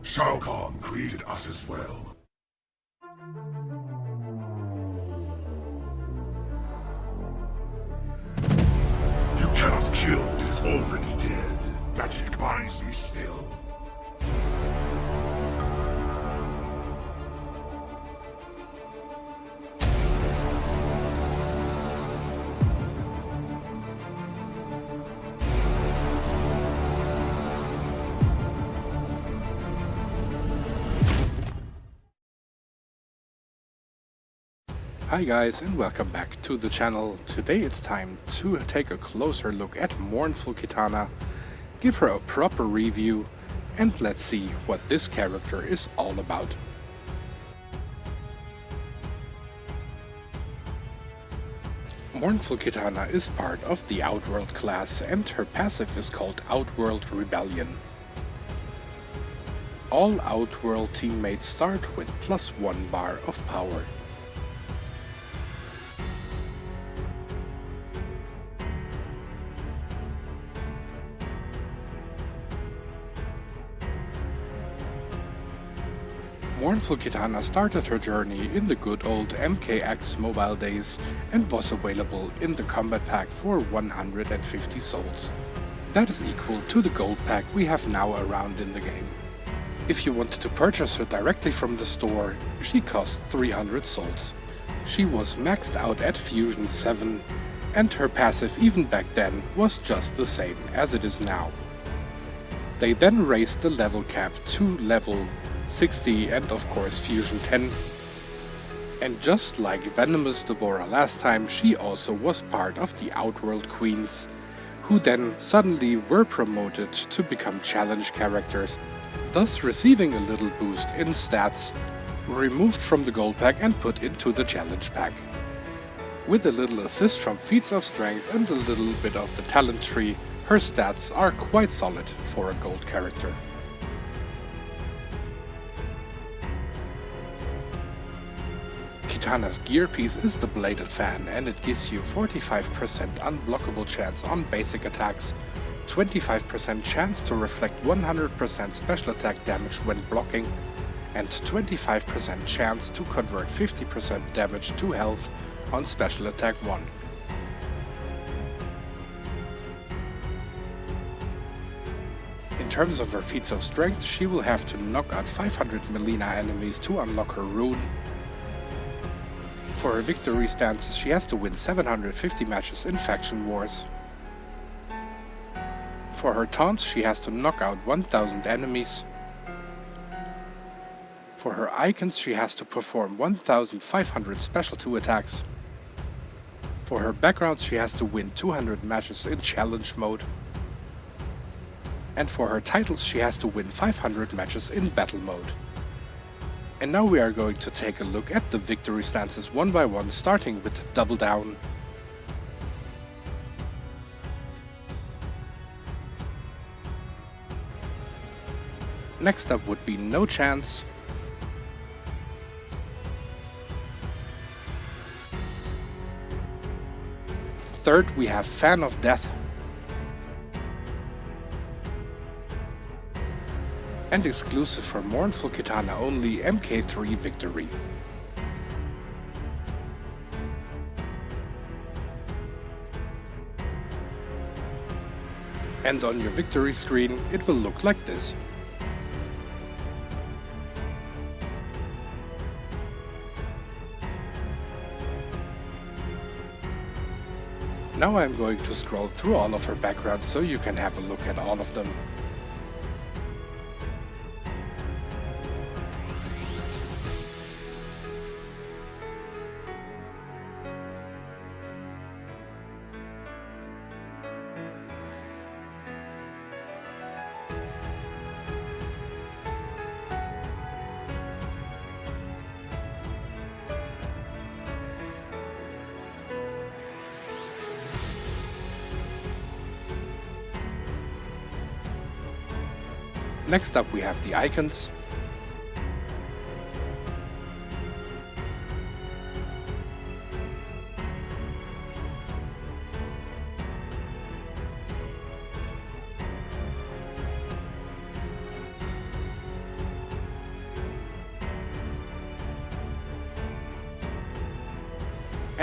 Shao Kahn created us as well. You cannot kill what is already dead. Magic binds me still. Hi guys and welcome back to the channel. Today it's time to take a closer look at Mournful Kitana, give her a proper review, and let's see what this character is all about. Mournful Kitana is part of the Outworld class and her passive is called Outworld Rebellion. All Outworld teammates start with +1 bar of power. Mournful Kitana started her journey in the good old MKX mobile days and was available in the combat pack for 150 souls. That is equal to the gold pack we have now around in the game. If you wanted to purchase her directly from the store, she cost 300 souls. She was maxed out at Fusion 7 and her passive even back then was just the same as it is now. They then raised the level cap to level 60 and of course Fusion 10. And just like Venomous Devourer last time, she also was part of the Outworld Queens, who then suddenly were promoted to become challenge characters, thus receiving a little boost in stats, removed from the gold pack and put into the challenge pack. With a little assist from Feats of Strength and a little bit of the talent tree, her stats are quite solid for a gold character. Kitana's gear piece is the Bladed Fan and it gives you 45% unblockable chance on basic attacks, 25% chance to reflect 100% special attack damage when blocking, and 25% chance to convert 50% damage to health on special attack 1. In terms of her feats of strength, she will have to knock out 500 Melina enemies to unlock her rune. For her victory stances, she has to win 750 matches in faction wars. For her taunts, she has to knock out 1000 enemies. For her icons, she has to perform 1500 special 2 attacks. For her backgrounds, she has to win 200 matches in challenge mode. And for her titles, she has to win 500 matches in battle mode. And now we are going to take a look at the victory stances one by one, starting with Double Down. Next up would be No Chance. Third we have Fan of Death. And exclusive for Mournful Kitana only, MK3 Victory. And on your victory screen it will look like this. Now I'm going to scroll through all of her backgrounds so you can have a look at all of them. Next up we have the icons.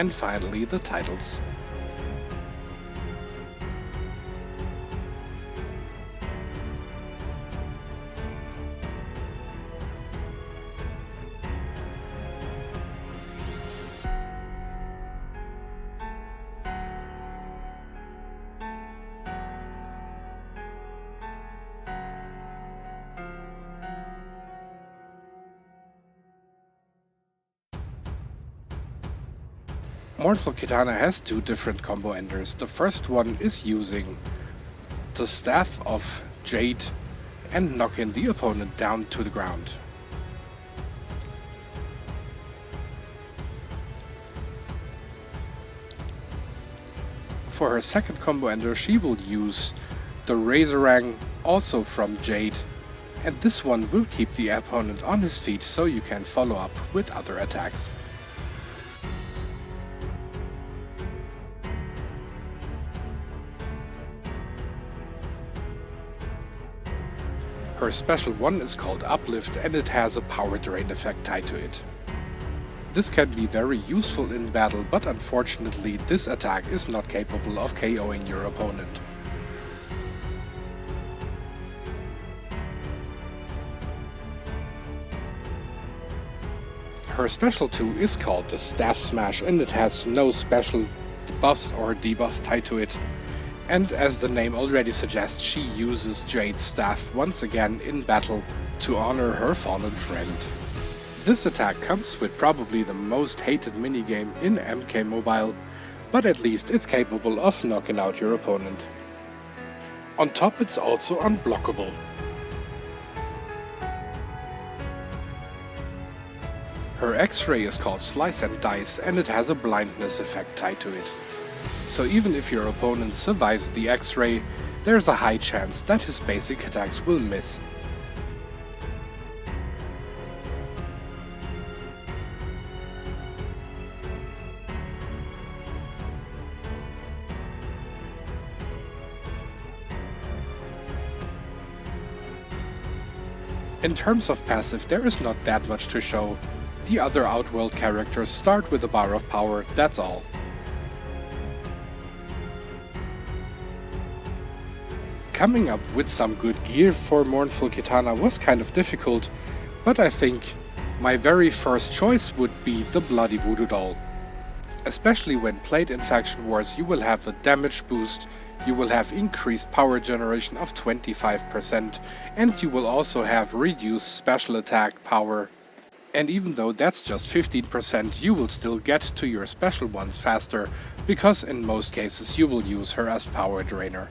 and finally the titles. Mournful Kitana has two different combo enders. The first one is using the Staff of Jade and knocking the opponent down to the ground. For her second combo ender, she will use the Razorang, also from Jade, and this one will keep the opponent on his feet so you can follow up with other attacks. Her special one is called Uplift and it has a power drain effect tied to it. This can be very useful in battle, but unfortunately this attack is not capable of KOing your opponent. Her special 2 is called the Staff Smash and it has no special buffs or debuffs tied to it. And as the name already suggests, she uses Jade's staff once again in battle to honor her fallen friend. This attack comes with probably the most hated minigame in MK Mobile, but at least it's capable of knocking out your opponent. On top, it's also unblockable. Her X-ray is called Slice and Dice and it has a blindness effect tied to it. So even if your opponent survives the X-ray, there's a high chance that his basic attacks will miss. In terms of passive, there is not that much to show. The other Outworld characters start with a bar of power, that's all. Coming up with some good gear for Mournful Kitana was kind of difficult, but I think my very first choice would be the Bloody Voodoo Doll. Especially when played in Faction Wars, you will have a damage boost, you will have increased power generation of 25%, and you will also have reduced special attack power. And even though that's just 15%, you will still get to your special ones faster, because in most cases you will use her as power drainer.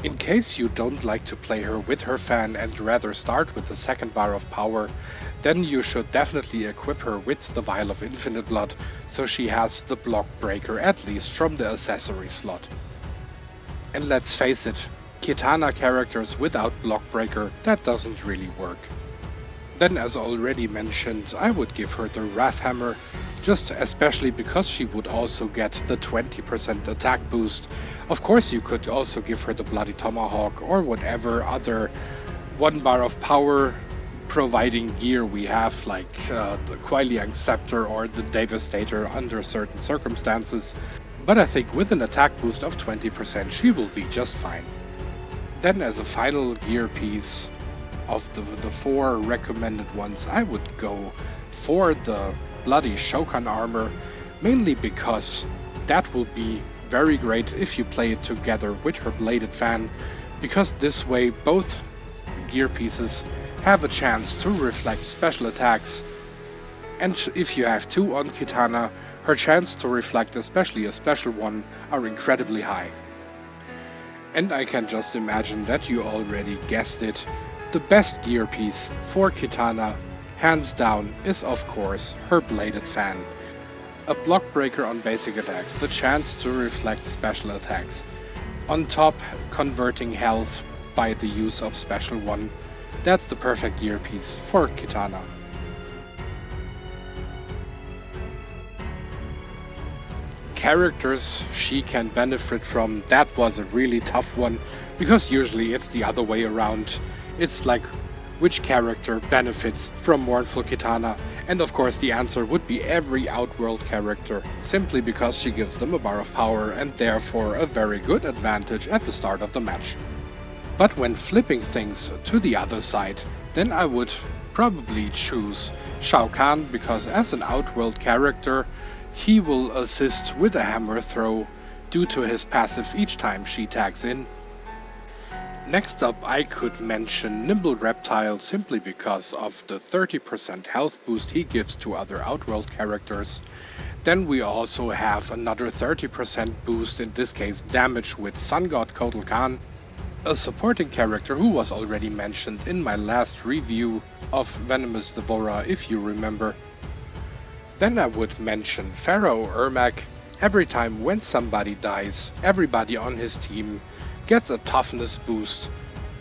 In case you don't like to play her with her fan and rather start with the second bar of power, then you should definitely equip her with the Vial of Infinite Blood, so she has the block breaker at least from the accessory slot. And let's face it, Kitana characters without block breaker, that doesn't really work. Then, as already mentioned, I would give her the Wrath Hammer, just especially because she would also get the 20% attack boost. Of course you could also give her the Bloody Tomahawk or whatever other 1 bar of power providing gear we have, like the Quailiang Scepter or the Devastator under certain circumstances. But I think with an attack boost of 20% she will be just fine. Then as a final gear piece of the 4 recommended ones, I would go for the Bloody Shokan Armor, mainly because that will be very great if you play it together with her Bladed Fan, because this way both gear pieces have a chance to reflect special attacks, and if you have 2 on Kitana, her chance to reflect especially a special one are incredibly high. And I can just imagine that you already guessed it. The best gear piece for Kitana, hands down, is of course her Bladed Fan. A block breaker on basic attacks, the chance to reflect special attacks. On top, converting health by the use of special one. That's the perfect gear piece for Kitana. Characters she can benefit from, that was a really tough one, because usually it's the other way around. It's like, which character benefits from Mournful Kitana, And of course the answer would be every Outworld character, simply because she gives them a bar of power and therefore a very good advantage at the start of the match. But when flipping things to the other side, then I would probably choose Shao Kahn, because as an Outworld character, he will assist with a hammer throw due to his passive each time she tags in. Next up, I could mention Nimble Reptile simply because of the 30% health boost he gives to other Outworld characters. Then we also have another 30% boost, in this case damage, with Sun God Kotal Khan, a supporting character who was already mentioned in my last review of Venomous Devourer, if you remember. Then I would mention Pharaoh Ermac. Every time when somebody dies, everybody on his team gets a toughness boost,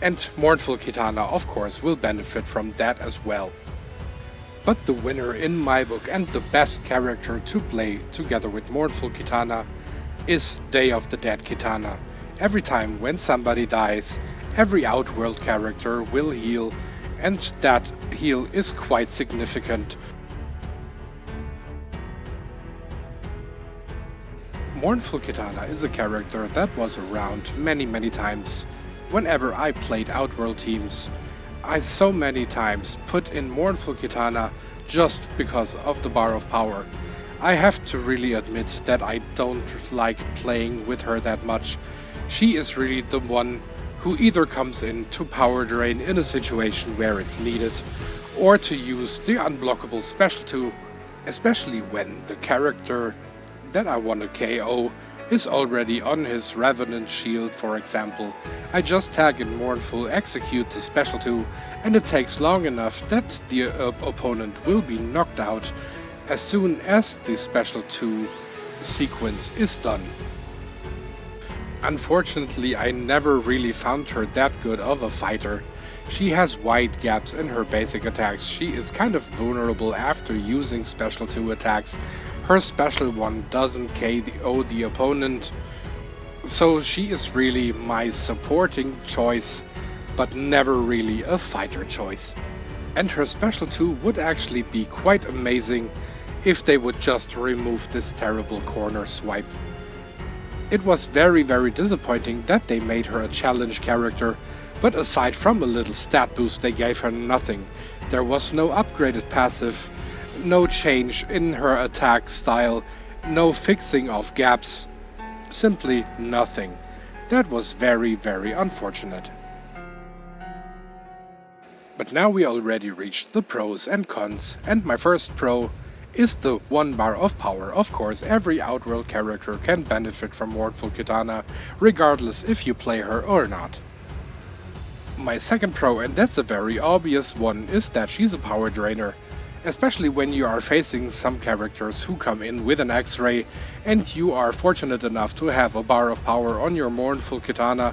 and Mournful Kitana of course will benefit from that as well. But the winner in my book and the best character to play together with Mournful Kitana is Day of the Dead Kitana. Every time when somebody dies, every Outworld character will heal, and that heal is quite significant. Mournful Kitana is a character that was around many times. Whenever I played Outworld teams, I so many times put in Mournful Kitana just because of the bar of power. I have to really admit that I don't like playing with her that much. She is really the one who either comes in to power drain in a situation where it's needed, or to use the unblockable special 2, especially when the character that I want to KO is already on his Revenant shield, for example. I just tag in Mournful, execute the special 2, and it takes long enough that the opponent will be knocked out as soon as the special 2 sequence is done. Unfortunately, I never really found her that good of a fighter. She has wide gaps in her basic attacks. She is kind of vulnerable after using special 2 attacks. Her special 1 doesn't KO the opponent, so she is really my supporting choice, but never really a fighter choice. And her special 2 would actually be quite amazing if they would just remove this terrible corner swipe. It was very disappointing that they made her a challenge character, but aside from a little stat boost they gave her nothing. There was no upgraded passive, no change in her attack style, no fixing of gaps, simply nothing. That was very unfortunate. But now we already reached the pros and cons, and my first pro is the 1 bar of power. Of course, every Outworld character can benefit from Mournful Kitana, regardless if you play her or not. My second pro, and that's a very obvious one, is that she's a power drainer. Especially when you are facing some characters who come in with an X-ray and you are fortunate enough to have a bar of power on your Mournful Kitana,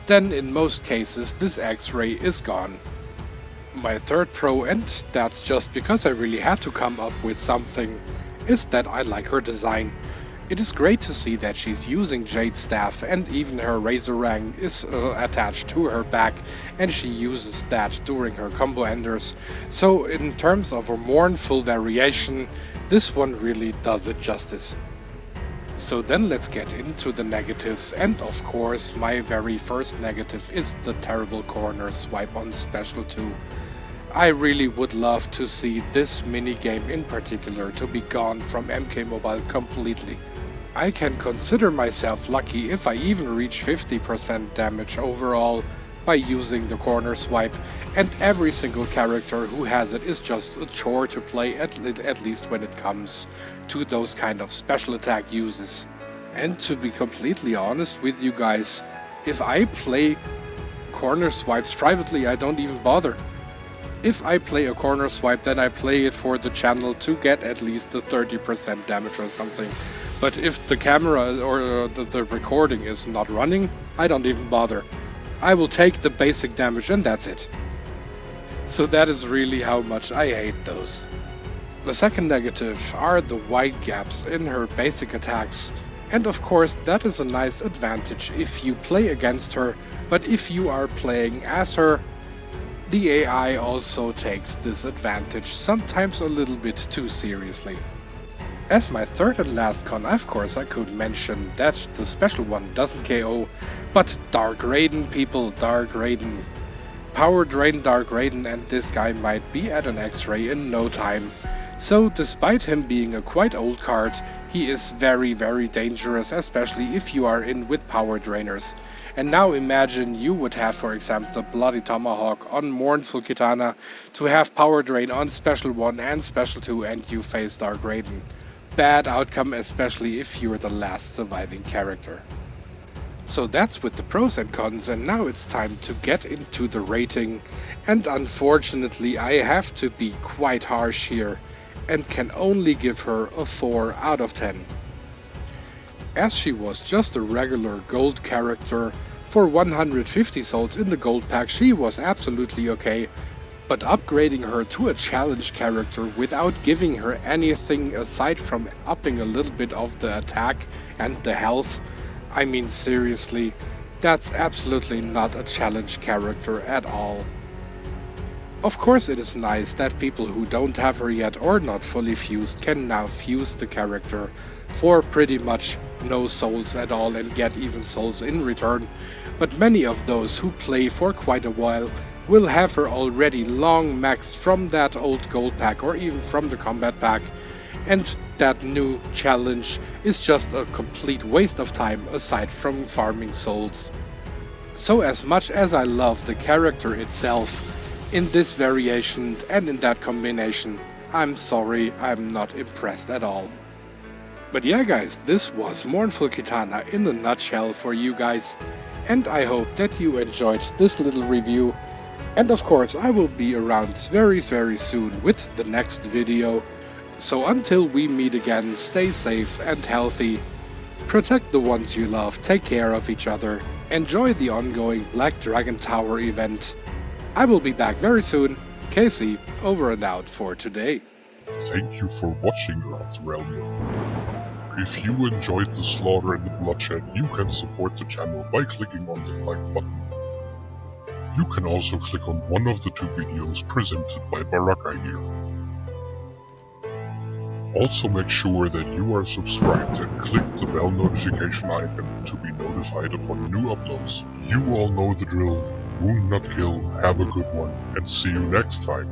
then in most cases this X-ray is gone. My third pro, and that's just because I really had to come up with something, is that I like her design. It is great to see that she's using Jade Staff, and even her Razorang is attached to her back, and she uses that during her combo enders. So in terms of a mournful variation, this one really does it justice. So then let's get into the negatives, and of course my very first negative is the terrible corner swipe on special 2. I really would love to see this minigame in particular to be gone from MK Mobile completely. I can consider myself lucky if I even reach 50% damage overall by using the corner swipe, and every single character who has it is just a chore to play, at least when it comes to those kind of special attack uses. And to be completely honest with you guys, if I play corner swipes privately, I don't even bother. If I play a corner swipe, then I play it for the channel to get at least the 30% damage or something. But if the camera or the recording is not running, I don't even bother. I will take the basic damage and that's it. So that is really how much I hate those. The second negative are the wide gaps in her basic attacks. And of course that is a nice advantage if you play against her, but if you are playing as her, the AI also takes this advantage sometimes a little bit too seriously. As my third and last con, of course I could mention that the special one doesn't KO, but Dark Raiden, people, Dark Raiden. Power Drain Dark Raiden, and this guy might be at an X-ray in no time. So despite him being a quite old card, he is very dangerous, especially if you are in with power drainers. And now imagine you would have, for example, the Bloody Tomahawk on Mournful Kitana to have power drain on Special 1 and Special 2 and you face Dark Raiden. Bad outcome, especially if you're the last surviving character. So that's with the pros and cons, and now it's time to get into the rating. And unfortunately I have to be quite harsh here and can only give her a 4 out of 10. As she was just a regular gold character, for 150 souls in the gold pack she was absolutely okay, but upgrading her to a challenge character without giving her anything aside from upping a little bit of the attack and the health, I mean seriously, that's absolutely not a challenge character at all. Of course it is nice that people who don't have her yet or not fully fused can now fuse the character for pretty much no souls at all and get even souls in return, but many of those who play for quite a while will have her already long maxed from that old gold pack or even from the combat pack, and that new challenge is just a complete waste of time aside from farming souls. So as much as I love the character itself, in this variation and in that combination, I'm sorry, I'm not impressed at all. But yeah guys, this was Mournful Kitana in a nutshell for you guys, and I hope that you enjoyed this little review. And of course I will be around very soon with the next video. So until we meet again, stay safe and healthy, protect the ones you love, take care of each other, enjoy the ongoing Black Dragon Tower event. I will be back very soon. Casey, over and out for today. Thank you for watching, Lord Realm. If you enjoyed the slaughter and the bloodshed, you can support the channel by clicking on the like button. You can also click on one of the two videos presented by Baraka here. Also make sure that you are subscribed and click the bell notification icon to be notified upon new uploads. You all know the drill. Wound not kill, have a good one, and see you next time.